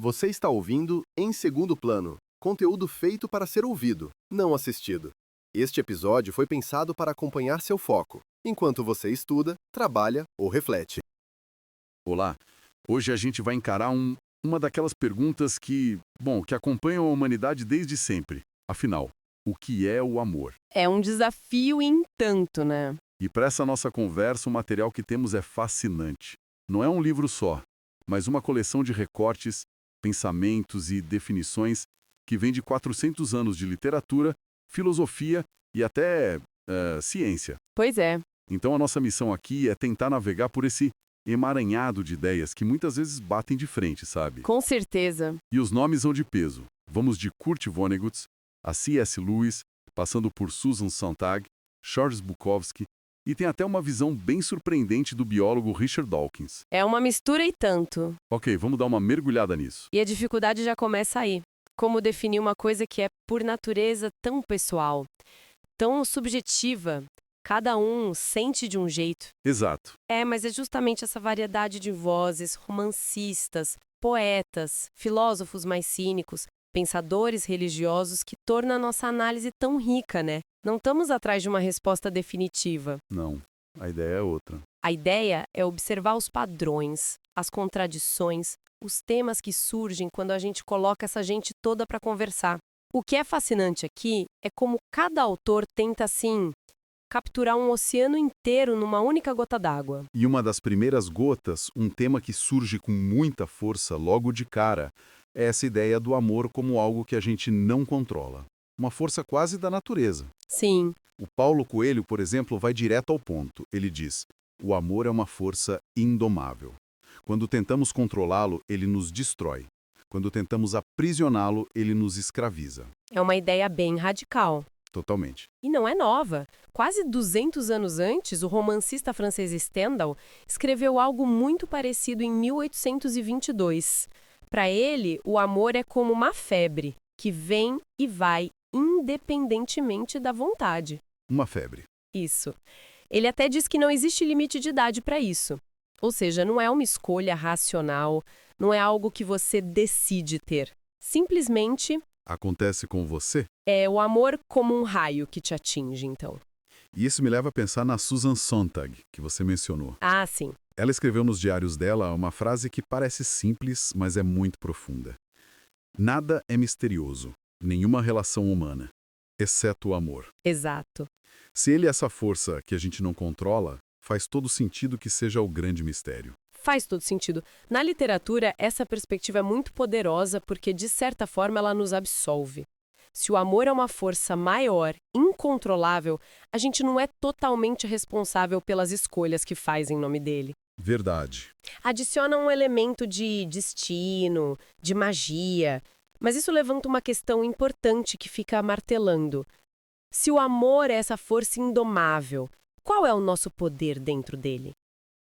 Você está ouvindo Em Segundo Plano, conteúdo feito para ser ouvido, não assistido. Este episódio foi pensado para acompanhar seu foco, enquanto você estuda, trabalha ou reflete. Olá, hoje a gente vai encarar uma daquelas perguntas que acompanham a humanidade desde sempre. Afinal, o que é o amor? É um desafio em tanto, né? E para essa nossa conversa, o material que temos é fascinante. Não é um livro só, mas uma coleção de recortes, pensamentos e definições que vem de 400 anos de literatura, filosofia e até ciência. Pois é. Então a nossa missão aqui é tentar navegar por esse emaranhado de ideias que muitas vezes batem de frente, sabe? Com certeza. E os nomes são de peso. Vamos de Kurt Vonnegut, a C.S. Lewis, passando por Susan Sontag, Charles Bukowski, e tem até uma visão bem surpreendente do biólogo Richard Dawkins. É uma mistura e tanto. Ok, vamos dar uma mergulhada nisso. E a dificuldade já começa aí. Como definir uma coisa que é, por natureza, tão pessoal, tão subjetiva? Cada um sente de um jeito. Exato. Mas é justamente essa variedade de vozes, romancistas, poetas, filósofos mais cínicos, pensadores religiosos que torna a nossa análise tão rica, né? Não estamos atrás de uma resposta definitiva. Não, a ideia é outra. A ideia é observar os padrões, as contradições, os temas que surgem quando a gente coloca essa gente toda para conversar. O que é fascinante aqui é como cada autor tenta, assim, capturar um oceano inteiro numa única gota d'água. E uma das primeiras gotas, um tema que surge com muita força logo de cara, é essa ideia do amor como algo que a gente não controla. Uma força quase da natureza. Sim. O Paulo Coelho, por exemplo, vai direto ao ponto. Ele diz: o amor é uma força indomável. Quando tentamos controlá-lo, ele nos destrói. Quando tentamos aprisioná-lo, ele nos escraviza. É uma ideia bem radical. Totalmente. E não é nova. Quase 200 anos antes, o romancista francês Stendhal escreveu algo muito parecido em 1822. Para ele, o amor é como uma febre, que vem e vai independentemente da vontade. Uma febre. Isso. Ele até diz que não existe limite de idade para isso. Ou seja, não é uma escolha racional, não é algo que você decide ter. Simplesmente Acontece com você? é o amor como um raio que te atinge, então. E isso me leva a pensar na Susan Sontag, que você mencionou. Ah, sim. Ela escreveu nos diários dela uma frase que parece simples, mas é muito profunda. Nada é misterioso, nenhuma relação humana, exceto o amor. Exato. Se ele é essa força que a gente não controla, faz todo sentido que seja o grande mistério. Faz todo sentido. Na literatura, essa perspectiva é muito poderosa porque, de certa forma, ela nos absolve. Se o amor é uma força maior, incontrolável, a gente não é totalmente responsável pelas escolhas que faz em nome dele. Verdade. Adiciona um elemento de destino, de magia, mas isso levanta uma questão importante que fica martelando. Se o amor é essa força indomável, qual é o nosso poder dentro dele?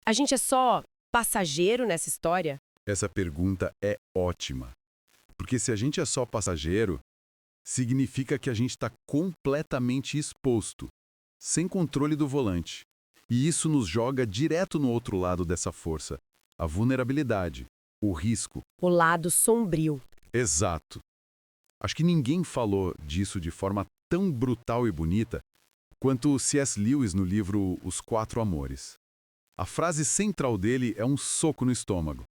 A gente é só passageiro nessa história? Essa pergunta é ótima. Porque se a gente é só passageiro, significa que a gente está completamente exposto, sem controle do volante. E isso nos joga direto no outro lado dessa força, a vulnerabilidade, o risco. O lado sombrio. Exato. Acho que ninguém falou disso de forma tão brutal e bonita quanto o C.S. Lewis no livro Os Quatro Amores. A frase central dele é um soco no estômago.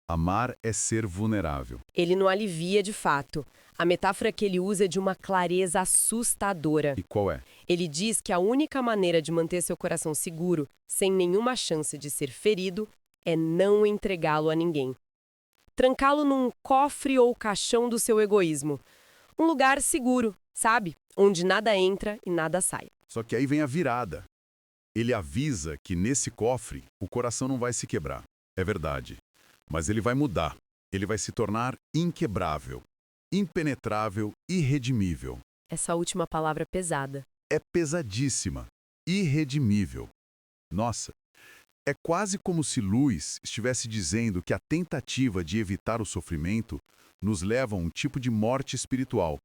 Amar é ser vulnerável. Ele não alivia de fato. A metáfora que ele usa é de uma clareza assustadora. E qual é? Ele diz que a única maneira de manter seu coração seguro, sem nenhuma chance de ser ferido, é não entregá-lo a ninguém. Trancá-lo num cofre ou caixão do seu egoísmo. Um lugar seguro, sabe? Onde nada entra e nada sai. Só que aí vem a virada. Ele avisa que nesse cofre o coração não vai se quebrar. É verdade. Mas ele vai mudar. Ele vai se tornar inquebrável, impenetrável, irredimível. Essa última palavra é pesada. É pesadíssima. Irredimível. Nossa, é quase como se Lewis estivesse dizendo que a tentativa de evitar o sofrimento nos leva a um tipo de morte espiritual.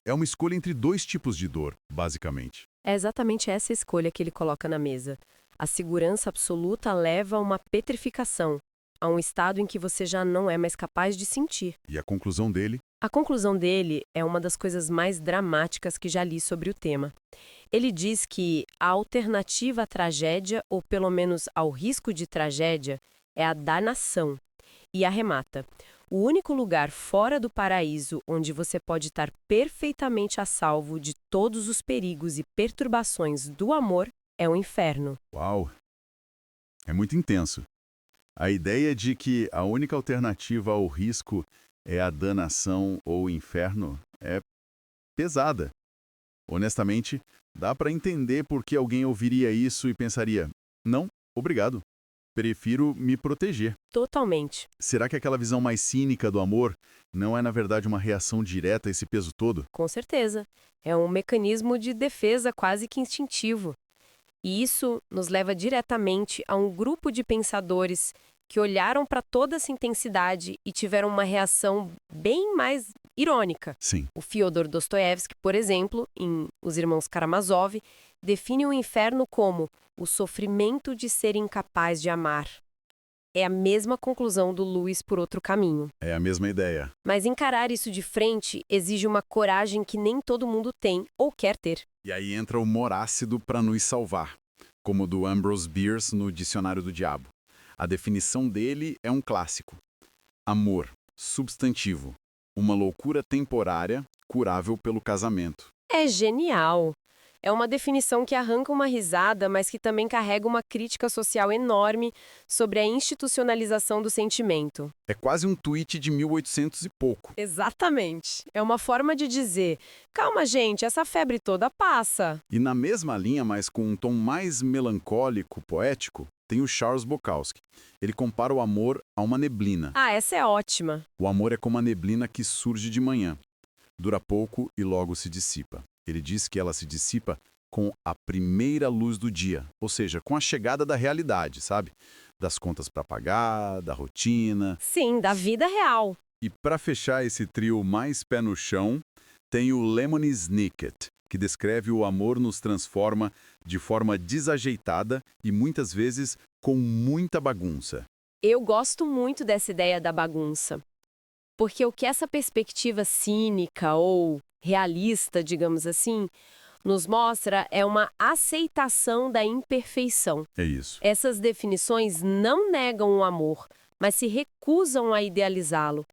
É uma escolha entre dois tipos de dor, basicamente. É exatamente essa escolha que ele coloca na mesa. A segurança absoluta leva a uma petrificação. a um estado em que você já não é mais capaz de sentir. E a conclusão dele? A conclusão dele é uma das coisas mais dramáticas que já li sobre o tema. Ele diz que a alternativa à tragédia, ou pelo menos ao risco de tragédia, é a danação. E arremata: o único lugar fora do paraíso onde você pode estar perfeitamente a salvo de todos os perigos e perturbações do amor é o inferno. Uau! É muito intenso. A ideia de que a única alternativa ao risco é a danação ou o inferno é pesada. Honestamente, dá para entender por que alguém ouviria isso e pensaria: não, obrigado. Prefiro me proteger. Totalmente. Será que aquela visão mais cínica do amor não é, na verdade, uma reação direta a esse peso todo? Com certeza. É um mecanismo de defesa quase que instintivo. E isso nos leva diretamente a um grupo de pensadores que olharam para toda essa intensidade e tiveram uma reação bem mais irônica. Sim. O Fyodor Dostoiévski, por exemplo, em Os Irmãos Karamazov, define o inferno como o sofrimento de ser incapaz de amar. É a mesma conclusão do Lewis por outro caminho. É a mesma ideia. Mas encarar isso de frente exige uma coragem que nem todo mundo tem ou quer ter. E aí entra o humor ácido para nos salvar, como o do Ambrose Bierce no Dicionário do Diabo. A definição dele é um clássico. Amor, substantivo, uma loucura temporária, curável pelo casamento. É genial! É uma definição que arranca uma risada, mas que também carrega uma crítica social enorme sobre a institucionalização do sentimento. É quase um tweet de 1800 e pouco. Exatamente. É uma forma de dizer: calma, gente, essa febre toda passa. E na mesma linha, mas com um tom mais melancólico, poético, tem o Charles Bukowski. Ele compara o amor a uma neblina. Ah, essa é ótima. O amor é como a neblina que surge de manhã. Dura pouco e logo se dissipa. Ele diz que ela se dissipa com a primeira luz do dia, ou seja, com a chegada da realidade, sabe? Das contas para pagar, da rotina. Sim, da vida real. E para fechar esse trio mais pé no chão, tem o Lemony Snicket, que descreve o amor nos transforma de forma desajeitada e muitas vezes com muita bagunça. Eu gosto muito dessa ideia da bagunça. Porque o que essa perspectiva cínica ou realista, digamos assim, nos mostra é uma aceitação da imperfeição. É isso. Essas definições não negam o amor, mas se recusam a idealizá-lo.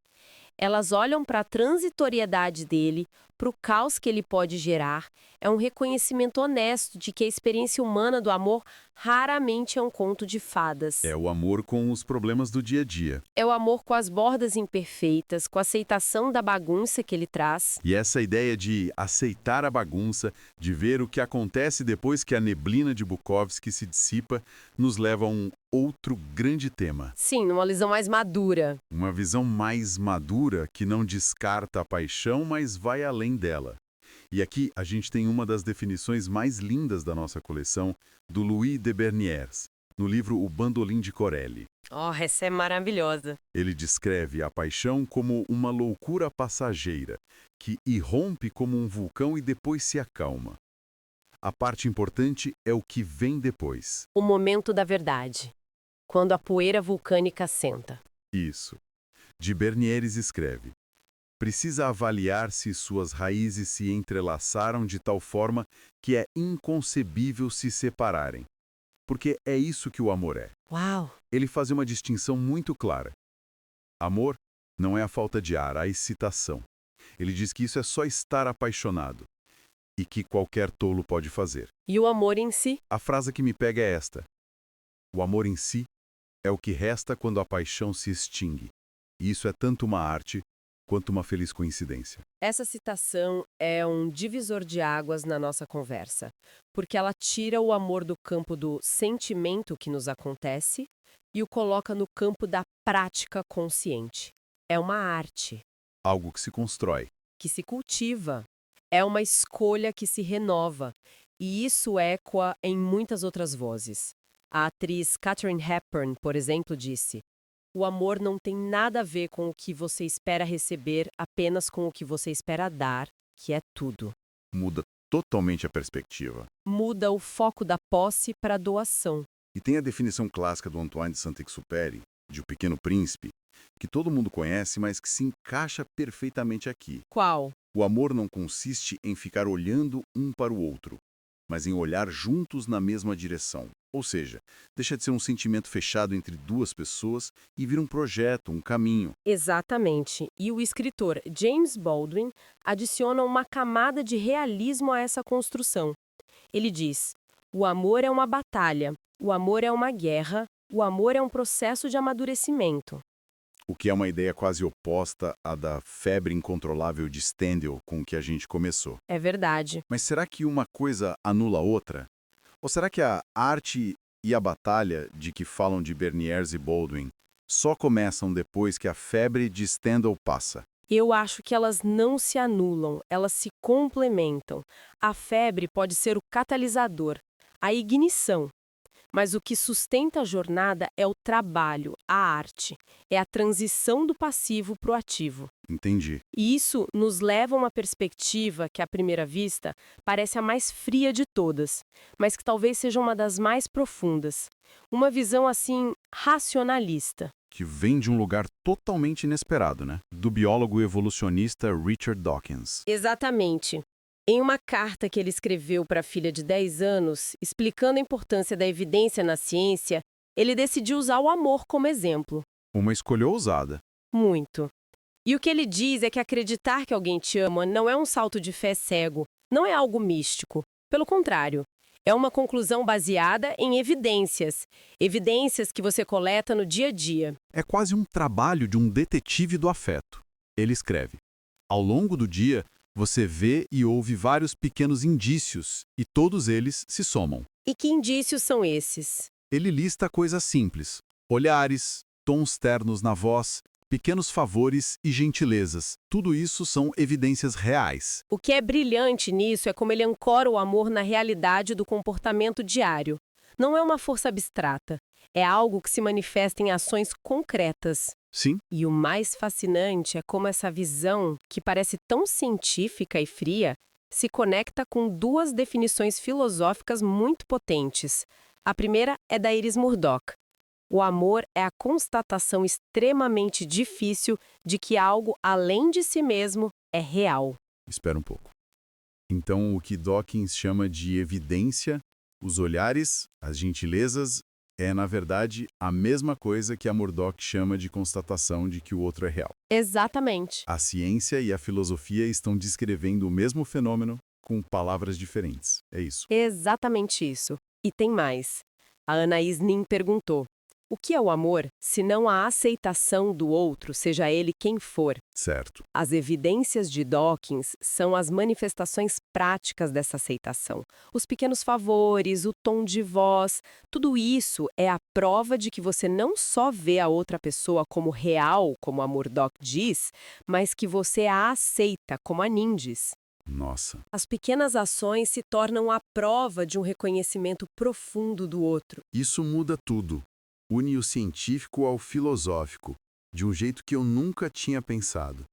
Elas olham para a transitoriedade dele, para o caos que ele pode gerar. É um reconhecimento honesto de que a experiência humana do amor raramente é um conto de fadas. É o amor com os problemas do dia a dia. É o amor com as bordas imperfeitas, com a aceitação da bagunça que ele traz. E essa ideia de aceitar a bagunça, de ver o que acontece depois que a neblina de Bukowski se dissipa, nos leva a um outro grande tema. Sim, numa visão mais madura. Uma visão mais madura que não descarta a paixão, mas vai além dela. E aqui a gente tem uma das definições mais lindas da nossa coleção, do Louis de Bernières, no livro O Bandolim de Corelli. Oh, essa é maravilhosa. Ele descreve a paixão como uma loucura passageira, que irrompe como um vulcão e depois se acalma. A parte importante é o que vem depois. O momento da verdade. Quando a poeira vulcânica senta. Isso. De Bernières escreve: precisa avaliar se suas raízes se entrelaçaram de tal forma que é inconcebível se separarem. Porque é isso que o amor é. Uau! Ele faz uma distinção muito clara. Amor não é a falta de ar, a excitação. Ele diz que isso é só estar apaixonado e que qualquer tolo pode fazer. E o amor em si? A frase que me pega é esta: o amor em si é o que resta quando a paixão se extingue. E isso é tanto uma arte quanto uma feliz coincidência. Essa citação é um divisor de águas na nossa conversa, porque ela tira o amor do campo do sentimento que nos acontece e o coloca no campo da prática consciente. É uma arte Algo que se constrói. que se cultiva, é uma escolha que se renova, e isso ecoa em muitas outras vozes. A atriz Katharine Hepburn, por exemplo, disse: o amor não tem nada a ver com o que você espera receber, apenas com o que você espera dar, que é tudo. Muda totalmente a perspectiva. Muda o foco da posse para a doação. E tem a definição clássica do Antoine de Saint-Exupéry, de O Pequeno Príncipe, que todo mundo conhece, mas que se encaixa perfeitamente aqui. Qual? O amor não consiste em ficar olhando um para o outro, mas em olhar juntos na mesma direção. Ou seja, deixa de ser um sentimento fechado entre duas pessoas e vira um projeto, um caminho. Exatamente. E o escritor James Baldwin adiciona uma camada de realismo a essa construção. Ele diz: o amor é uma batalha, o amor é uma guerra, o amor é um processo de amadurecimento. O que é uma ideia quase oposta à da febre incontrolável de Stendhal com que a gente começou. É verdade. Mas será que uma coisa anula a outra? Ou será que a arte e a batalha de que falam de Berniers e Baldwin só começam depois que a febre de Stendhal passa? Eu acho que elas não se anulam, elas se complementam. A febre pode ser o catalisador, a ignição. Mas o que sustenta a jornada é o trabalho, a arte. É a transição do passivo para o ativo. Entendi. E isso nos leva a uma perspectiva que, à primeira vista, parece a mais fria de todas, mas que talvez seja uma das mais profundas. Uma visão, assim, racionalista. Que vem de um lugar totalmente inesperado, né? Do biólogo evolucionista Richard Dawkins. Exatamente. Em uma carta que ele escreveu para a filha de 10 anos, explicando a importância da evidência na ciência, ele decidiu usar o amor como exemplo. Uma escolha ousada. Muito. E o que ele diz é que acreditar que alguém te ama não é um salto de fé cego, não é algo místico. Pelo contrário, é uma conclusão baseada em evidências. Evidências que você coleta no dia a dia. É quase um trabalho de um detetive do afeto. Ele escreve: ao longo do dia, você vê e ouve vários pequenos indícios, e todos eles se somam. E que indícios são esses? Ele lista coisas simples: olhares, tons ternos na voz, pequenos favores e gentilezas. Tudo isso são evidências reais. O que é brilhante nisso é como ele ancora o amor na realidade do comportamento diário. Não é uma força abstrata, é algo que se manifesta em ações concretas. Sim, E o mais fascinante é como essa visão, que parece tão científica e fria, se conecta com duas definições filosóficas muito potentes. A primeira é da Iris Murdoch. O amor é a constatação extremamente difícil de que algo além de si mesmo é real. espera um pouco. Então, o que Dawkins chama de evidência, os olhares, as gentilezas, é, na verdade, a mesma coisa que a Murdoch chama de constatação de que o outro é real. Exatamente. A ciência e a filosofia estão descrevendo o mesmo fenômeno com palavras diferentes. É isso. Exatamente isso. E tem mais. A Anaís Nin perguntou: o que é o amor, se não a aceitação do outro, seja ele quem for? Certo. As evidências de Dawkins são as manifestações práticas dessa aceitação. Os pequenos favores, o tom de voz, tudo isso é a prova de que você não só vê a outra pessoa como real, como a Murdoch diz, mas que você a aceita, como a Nin diz. Nossa. As pequenas ações se tornam a prova de um reconhecimento profundo do outro. Isso muda tudo. Une o científico ao filosófico, de um jeito que eu nunca tinha pensado.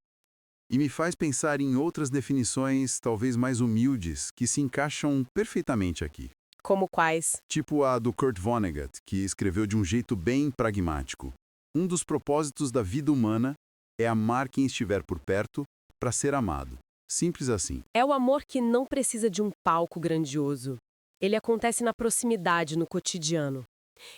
E me faz pensar em outras definições, talvez mais humildes, que se encaixam perfeitamente aqui. Como quais? Tipo a do Kurt Vonnegut, que escreveu de um jeito bem pragmático. Um dos propósitos da vida humana é amar quem estiver por perto para ser amado. Simples assim. É o amor que não precisa de um palco grandioso. Ele acontece na proximidade, no cotidiano.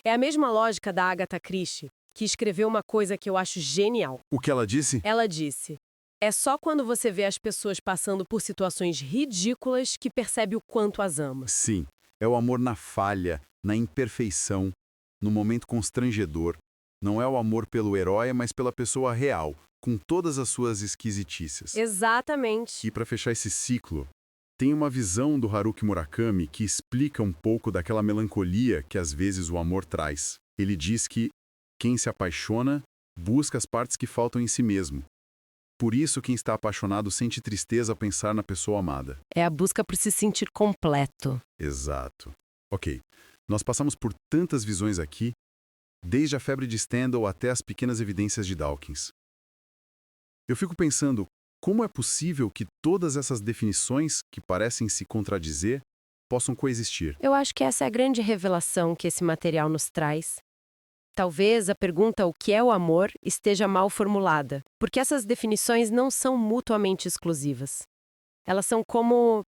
É a mesma lógica da Agatha Christie, que escreveu uma coisa que eu acho genial. O que ela disse? Ela disse: é só quando você vê as pessoas passando por situações ridículas que percebe o quanto as ama. Sim, é o amor na falha, na imperfeição, no momento constrangedor. Não é o amor pelo herói, mas pela pessoa real, com todas as suas esquisitices. Exatamente. E para fechar esse ciclo, tem uma visão do Haruki Murakami que explica um pouco daquela melancolia que às vezes o amor traz. Ele diz que quem se apaixona busca as partes que faltam em si mesmo. Por isso, quem está apaixonado sente tristeza ao pensar na pessoa amada. É a busca por se sentir completo. Exato. Ok, nós passamos por tantas visões aqui, desde a febre de Stendhal até as pequenas evidências de Dawkins. Eu fico pensando, como é possível que todas essas definições, que parecem se contradizer, possam coexistir? Eu acho que essa é a grande revelação que esse material nos traz. talvez a pergunta o que é o amor esteja mal formulada, porque essas definições não são mutuamente exclusivas. Elas são como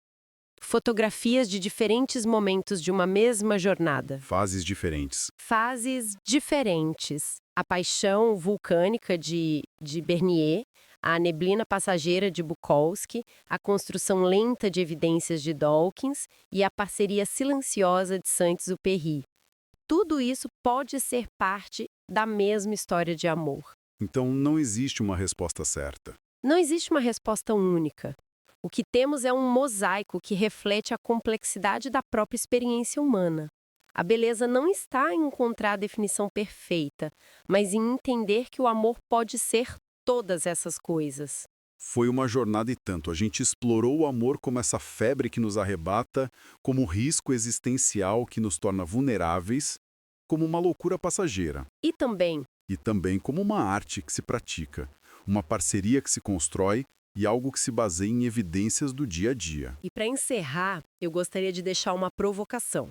fotografias de diferentes momentos de uma mesma jornada. Fases diferentes. Fases diferentes. A paixão vulcânica de Bernier, a neblina passageira de Bukowski, a construção lenta de evidências de Dawkins e a parceria silenciosa de Saint-Exupéry. Tudo isso pode ser parte da mesma história de amor. Então não existe uma resposta certa. Não existe uma resposta única. O que temos é um mosaico que reflete a complexidade da própria experiência humana. A beleza não está em encontrar a definição perfeita, mas em entender que o amor pode ser todas essas coisas. Foi uma jornada e tanto. A gente explorou o amor como essa febre que nos arrebata, como um risco existencial que nos torna vulneráveis, como uma loucura passageira. E também Como uma arte que se pratica, uma parceria que se constrói e algo que se baseia em evidências do dia a dia. E para encerrar, eu gostaria de deixar uma provocação.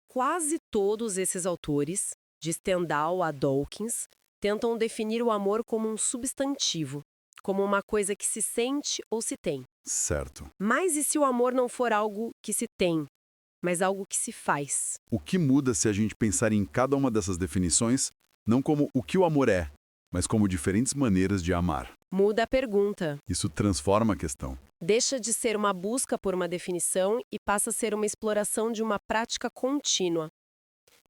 Quase todos esses autores, de Stendhal a Dawkins, tentam definir o amor como um substantivo, como uma coisa que se sente ou se tem. Certo. Mas e se o amor não for algo que se tem, mas algo que se faz? O que muda se a gente pensar em cada uma dessas definições, não como o que o amor é, mas como diferentes maneiras de amar? Muda a pergunta. Isso transforma a questão. Deixa de ser uma busca por uma definição e passa a ser uma exploração de uma prática contínua.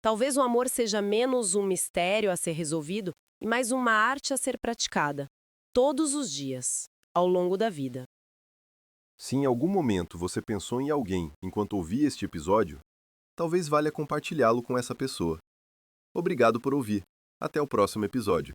Talvez o amor seja menos um mistério a ser resolvido e mais uma arte a ser praticada, todos os dias, ao longo da vida. Se em algum momento você pensou em alguém enquanto ouvia este episódio, talvez valha compartilhá-lo com essa pessoa. Obrigado por ouvir. Até o próximo episódio.